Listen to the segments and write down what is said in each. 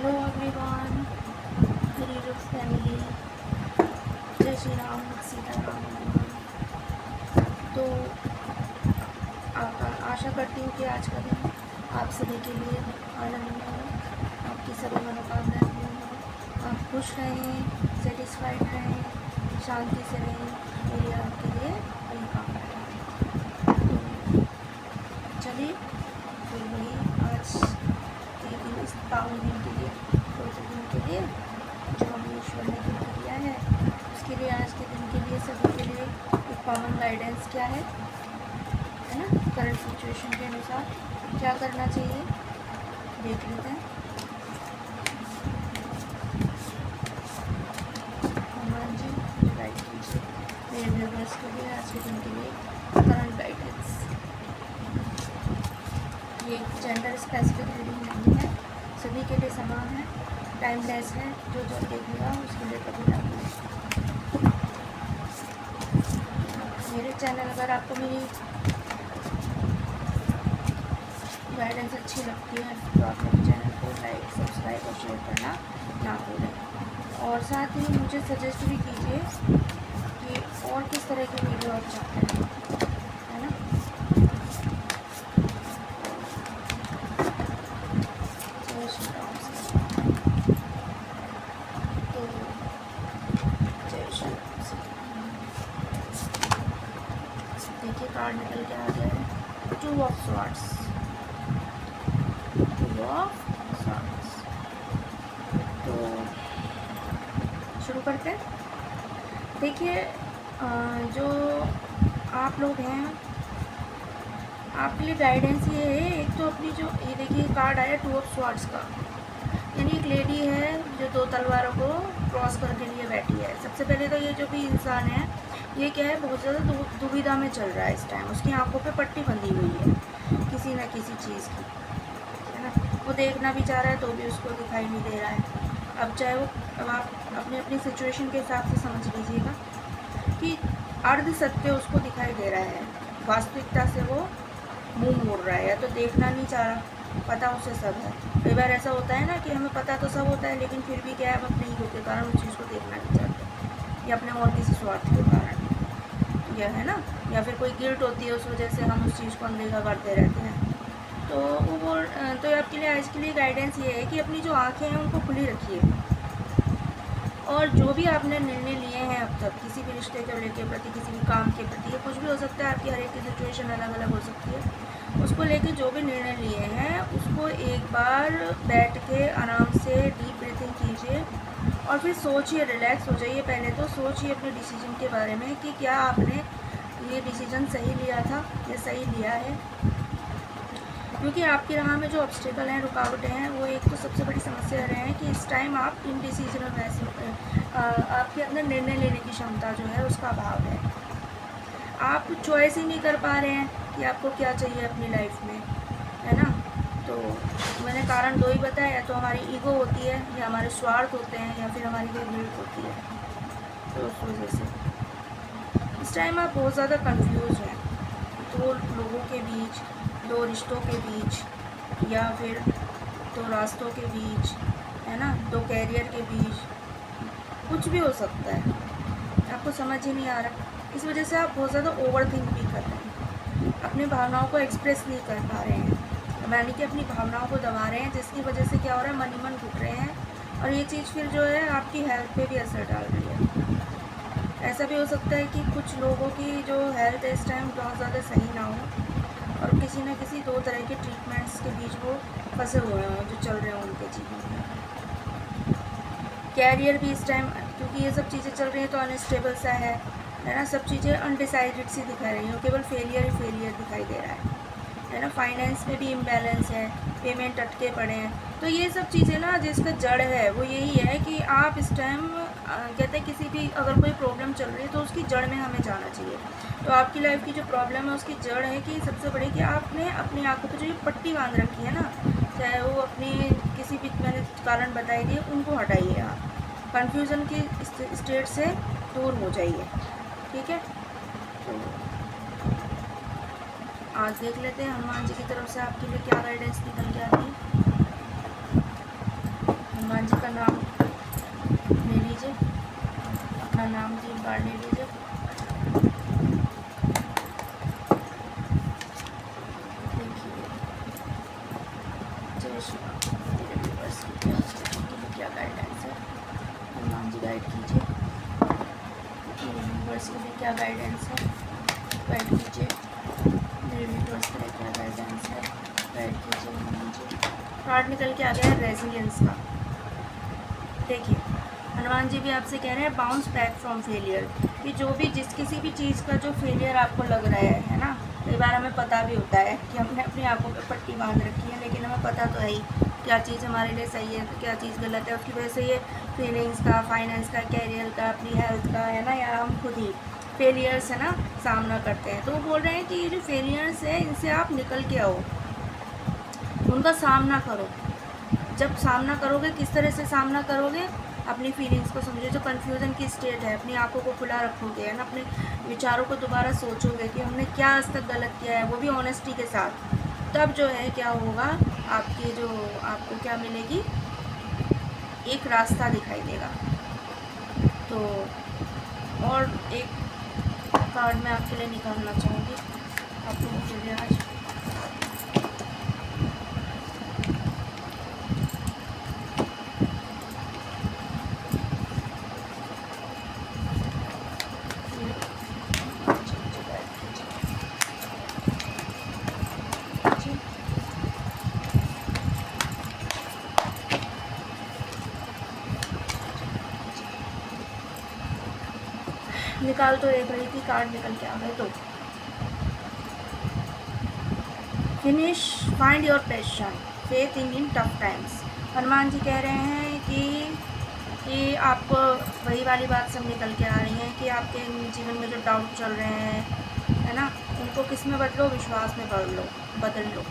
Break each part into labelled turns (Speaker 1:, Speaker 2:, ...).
Speaker 1: Hello everyone, मेरी YouTube family, जय श्री राम, सीताराम। तो आशा करती हूँ कि आज का दिन आप सभी के लिए आनंदमय हो, आपकी सभी मनोकामनाएं पूर्ण हो, आप खुश रहें, सेटिस्फाइड रहें, शांति से रहें। मेरी आपके लिए यही कामना है। तो चलिए फिर वही आज के दिन, इस पावन दिन के लिए, पवित्र दिन के लिए जो हमें ईश्वर ने गिफ्ट दिया है, उसके लिए आज के दिन के लिए सभी के लिए एक कॉमन गाइडेंस क्या है ना, करंट सिचुएशन के अनुसार क्या करना चाहिए देख लेते हैं। हनुमान जी गाइड कीजिए मेरे व्यूअर्स के लिए आज के दिन के लिए करंट गाइडेंस। ये जेंडर स्पेसिफिक रीडिंग नहीं है, सभी के लिए समान है, टाइमलेस है, जो जो देखेगा उसके लिए कभी ना भूलें। मेरे चैनल, अगर आपको मेरी गाइडेंस अच्छी लगती है तो आप मेरे चैनल को लाइक, सब्सक्राइब और शेयर करना ना भूलें। और साथ ही मुझे सजेस्ट भी कीजिए कि और किस तरह की वीडियो आप चाहते हैं, है ना। जय श्री राम। तो जय श्री राम। देखिए कार्ड निकल के आ गया है, 2 ऑफ स्वॉर्ड्स। तो शुरू करते हैं। देखिए जो आप लोग हैं, आपके लिए गाइडेंस ये है, एक तो अपनी जो ये देखिए कार्ड आया 2 ऑफ स्वॉर्ड्स का, यानी एक लेडी है जो 2 तलवारों को क्रॉस करके लिए बैठी है। सबसे पहले तो ये जो भी इंसान है ये क्या है, बहुत ज़्यादा दुविधा में चल रहा है इस टाइम। उसकी आंखों पे पट्टी बंधी हुई है किसी न किसी चीज़ की, है ना। वो देखना भी चाह रहा है तो भी उसको दिखाई नहीं दे रहा है। अब चाहे वो, अब आप अपनी अपनी सिचुएशन के हिसाब से समझ लीजिएगा कि अर्ध सत्य उसको दिखाई दे रहा है, वास्तविकता से वो मुंह मोड़ रहा है, या तो देखना नहीं चाह रहा, पता उसे सब है। कई बार ऐसा होता है ना कि हमें पता तो सब होता है लेकिन फिर भी क्या है, हम अपने ईगो के कारण उस चीज़ को देखना नहीं चाहते, या अपने और किसी स्वार्थ के कारण, यह है ना, या फिर कोई गिल्ट होती है उस वजह से हम उस चीज़ को अनदेखा करते रहते हैं। तो तो आपके लिए आज के लिए गाइडेंस ये है कि अपनी जो आँखें हैं उनको खुली रखिए, और जो भी आपने निर्णय लिए हैं अब तक किसी भी रिश्ते को लेकर प्रति, किसी भी काम के प्रति, या कुछ भी हो सकता है, आपकी हर एक की सिचुएशन अलग अलग हो सकती है, उसको लेके जो भी निर्णय लिए हैं उसको एक बार बैठ के आराम से डीप ब्रीथिंग कीजिए और फिर सोचिए, रिलैक्स हो जाइए। पहले तो सोचिए अपने डिसीजन के बारे में कि क्या आपने ये डिसीजन सही लिया था या सही लिया है, क्योंकि आपकी राह में जो ऑब्स्टिकल हैं, रुकावटें हैं, वो एक तो सबसे बड़ी समस्या रहे हैं कि इस टाइम आप इनडिसीजन आपके अंदर निर्णय लेने की क्षमता जो है उसका अभाव है। आप चॉइस ही नहीं कर पा रहे हैं कि आपको क्या चाहिए अपनी लाइफ में, है ना। तो मैंने कारण 2 ही बताया, या तो हमारी ईगो होती है, या हमारे स्वार्थ होते हैं, या फिर हमारी कोई गिल्ट होती है। तो उस वजह से इस टाइम आप बहुत ज़्यादा कंफ्यूज हैं, 2 लोगों के बीच, 2 रिश्तों के बीच, या फिर 2 रास्तों के बीच, है ना, 2 कैरियर के बीच, कुछ भी हो सकता है, आपको समझ ही नहीं आ रहा। इस वजह से आप बहुत ज़्यादा ओवर थिंक भी कर रहे हैं, अपनी भावनाओं को एक्सप्रेस नहीं कर पा रहे हैं, यानी कि अपनी भावनाओं को दबा रहे हैं, जिसकी वजह से क्या हो रहा है, मन ही मन घुट रहे हैं, और ये चीज़ फिर जो है आपकी हेल्थ पे भी असर डाल रही है। ऐसा भी हो सकता है कि कुछ लोगों की जो हेल्थ इस टाइम बहुत ज़्यादा सही ना हो, और किसी न किसी 2 तरह के ट्रीटमेंट्स के बीच वो फंसे हुए हों जो चल रहे हों उनके जीवन में। कैरियर भी इस टाइम, क्योंकि ये सब चीज़ें चल रही हैं तो अनस्टेबल सा है ना, सब चीज़ें अनडिसाइडेड सी दिखाई रही हैं, केवल फेलियर ही फेलियर दिखाई दे रहा है ना। फाइनेंस में भी इम्बैलेंस है, पेमेंट अटके पड़े हैं। तो ये सब चीज़ें ना, जिसका जड़ है वो यही है कि आप इस टाइम कहते हैं किसी भी अगर कोई प्रॉब्लम चल रही है तो उसकी जड़ में हमें जाना चाहिए। तो आपकी लाइफ की जो प्रॉब्लम है उसकी जड़ है कि सबसे बड़ी कि आपने अपनी आंखों पे जो ये पट्टी बांध रखी है ना, चाहे वो अपनी किसी भी मैंने कारण बताई दिए, उनको हटाइए। आप कन्फ्यूज़न की स्टेट से दूर हो जाइए, ठीक है। तो आज देख लेते हैं हनुमान जी की तरफ से आपके लिए क्या गाइडेंस निकल के आती है। जय श्री राम। मेरे व्यूअर्स के लिए क्या गाइडेंस है, हनुमान जी गाइड कीजिए। मेरे व्यूअर्स के लिए क्या गाइडेंस है, गाइड कीजिए। मेरे व्यूअर्स के लिए क्या गाइडेंस है, गाइड कीजिए हनुमान जी। कार्ड निकल के आ गया है रेजिलियंस का। देखिए हनुमान जी भी आपसे कह रहे हैं बाउंस बैक फ्रॉम फेलियर, कि जो भी किसी भी चीज़ का जो फेलियर आपको लग रहा है ना, कई बार हमें पता भी होता है कि हमने अपनी आंखों पे पट्टी बांध रखी है, लेकिन हमें पता तो है ही क्या चीज़ हमारे लिए सही है तो क्या चीज़ गलत है। उसकी वजह से ये फीलिंग्स का, फाइनेंस का, कैरियर का, अपनी हेल्थ का है ना, या हम खुद ही फेलियर्स है ना सामना करते हैं। तो वो बोल रहे हैं कि ये जो फेलियर्स है इनसे आप निकल के आओ, उनका सामना करो। जब सामना करोगे, किस तरह से सामना करोगे, अपनी फीलिंग्स को समझो। जो कन्फ्यूज़न की स्टेट है, अपनी आंखों को खुला रखोगे है ना, अपने विचारों को दोबारा सोचोगे कि हमने क्या आज तक गलत किया है, वो भी ऑनेस्टी के साथ। तब जो है क्या होगा, आपके जो आपको क्या मिलेगी, एक रास्ता दिखाई देगा। तो और एक कार्ड मैं आपके लिए निकालना चाहूँगी आप लोगों के लिए आज। निकाल तो एक रही थी, कार्ड निकल के आ गए। तो finish, find your passion, faith in tough times. Hanuman ji कह रहे हैं कि आपको वही वाली बात सब निकल के आ रही है कि आपके जीवन में जो डाउट चल रहे हैं है ना, उनको किस में बदलो, विश्वास में बदल लो।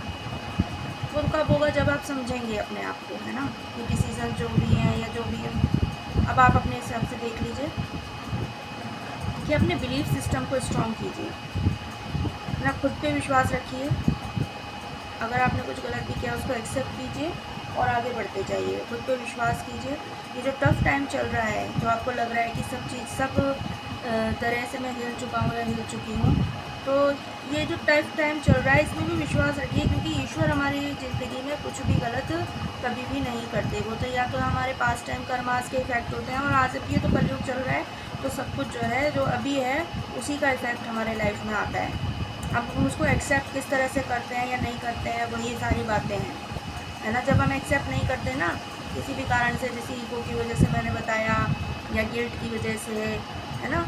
Speaker 1: वो कब होगा, जब आप समझेंगे अपने आप को, है ना, ये डिसीज़न जो भी है या जो भी है। अब आप अपने हिसाब से देख लीजिए कि अपने बिलीफ सिस्टम को स्ट्रॉन्ग कीजिए ना, खुद पे विश्वास रखिए। अगर आपने कुछ गलत भी किया उसको एक्सेप्ट कीजिए और आगे बढ़ते जाइए। खुद पे विश्वास कीजिए। ये जो टफ़ टाइम चल रहा है, जो आपको लग रहा है कि सब तरह से मैं हिल चुका हूँ या हिल चुकी हूँ, तो ये जो टफ टाइम चल रहा है इसमें भी विश्वास रखिए, क्योंकि ईश्वर हमारी ज़िंदगी में कुछ भी गलत कभी भी नहीं करते। वो तो या तो हमारे पास टाइम कर्मास के इफ़ेक्ट होते हैं, और आज अब ये तो कलयुग चल रहा है, तो सब कुछ जो है जो अभी है उसी का इफ़ेक्ट हमारे लाइफ में आता है। अब हम उसको एक्सेप्ट किस तरह से करते हैं या नहीं करते हैं, वही सारी बातें हैं, है ना। जब हम एक्सेप्ट नहीं करते ना किसी भी कारण से, जैसे ईगो की वजह से मैंने बताया, या गिल्ट की वजह से, है ना,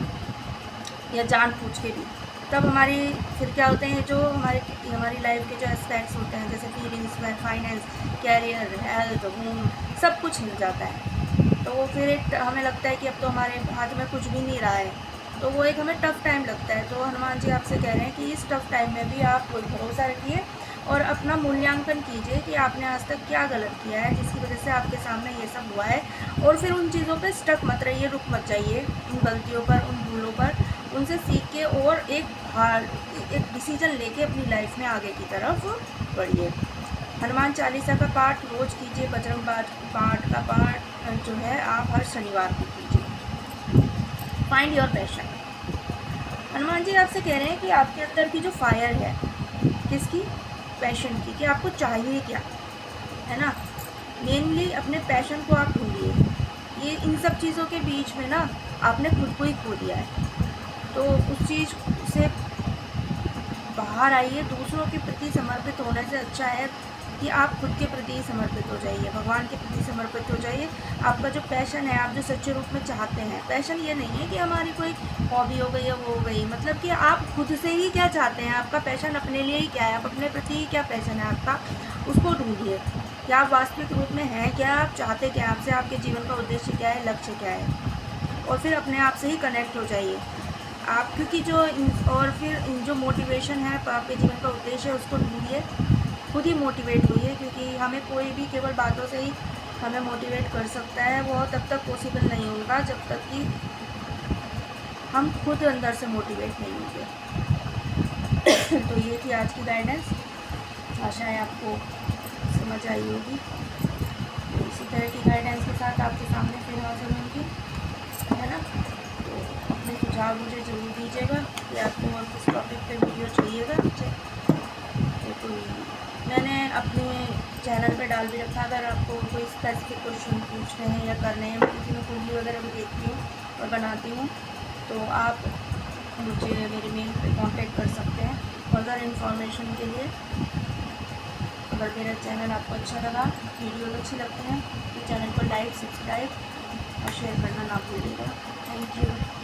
Speaker 1: या जानबूझ के भी, तब हमारी फिर क्या होते हैं, जो हमारी लाइफ के जो एस्पेक्ट्स होते हैं, जैसे feelings, finance, career, health, home, सब कुछ हिल जाता है। तो वो फिर एक हमें लगता है कि अब तो हमारे हाथ में कुछ भी नहीं रहा है, तो वो एक हमें टफ़ टाइम लगता है। तो हनुमान जी आपसे कह रहे हैं कि इस टफ़ टाइम में भी आप कोई भरोसा रखिए और अपना मूल्यांकन कीजिए कि आपने आज तक क्या गलत किया है जिसकी वजह से आपके सामने ये सब हुआ है। और फिर उन चीज़ों पे स्टक मत रहिए, रुक मत जाइए उन गलतियों पर, उन भूलों पर, उनसे सीख के और एक डिसीजन लेके अपनी लाइफ में आगे की तरफ बढ़िए। हनुमान चालीसा का पाठ रोज़ कीजिए। बजरंग पाठ का पाठ जो है आप हर शनिवार को कीजिए। Find your passion. Hanuman ji आपसे कह रहे हैं कि आपके अंदर की जो फायर है, किसकी, पैशन की, कि आपको चाहिए क्या, है ना। मेनली अपने पैशन को आप ढूंढिए। ये इन सब चीज़ों के बीच में ना आपने खुद को ही खो दिया है, तो उस चीज़ से बाहर आइए। दूसरों के प्रति समर्पित होने से अच्छा है कि आप खुद के प्रति समर्पित हो जाइए, भगवान के प्रति समर्पित हो जाइए। आपका जो पैशन है, आप जो सच्चे रूप में चाहते हैं, पैशन ये नहीं है कि हमारी कोई हॉबी हो गई या वो हो गई, मतलब कि आप खुद से ही क्या चाहते हैं, आपका पैशन अपने लिए ही क्या है, आप अपने प्रति ही क्या पैशन है आपका, उसको ढूंढिए कि आप वास्तविक रूप में हैं क्या, आप चाहते क्या, आपसे आपके जीवन का उद्देश्य क्या है, लक्ष्य क्या है, और फिर अपने आप से ही कनेक्ट हो जाइए आप। क्योंकि और फिर जो मोटिवेशन है, आपके जीवन का उद्देश्य है, उसको ढूंढिए, खुद ही मोटिवेट हुई है। क्योंकि हमें कोई भी केवल बातों से ही हमें मोटिवेट कर सकता है, वो तब तक पॉसिबल नहीं होगा जब तक कि हम खुद अंदर से मोटिवेट नहीं होंगे। तो ये थी आज की गाइडेंस, आशा है आपको समझ आई होगी। तो इसी तरह की गाइडेंस के साथ आपके सामने फिर हाजिर होंगी, है ना। तो अपने सुझाव मुझे ज़रूर दीजिएगा कि आपको और किस टॉपिक पे वीडियो चाहिएगा। तो मैंने अपने चैनल पे डाल भी रखा है। अगर आपको कोई स्पेसिफिक क्वेश्चन पूछने हैं या करने हैं, क्योंकि मैं कुंडली वगैरह भी देखती हूँ और बनाती हूँ, तो आप मुझे मेरे मेल पे कांटेक्ट कर सकते हैं फर्दर इन्फॉर्मेशन के लिए। अगर मेरा चैनल आपको अच्छा लगा, वीडियोस अच्छी लगती हैं, तो चैनल को लाइक, सब्सक्राइब और शेयर करना ना भूलिएगा। Thank you.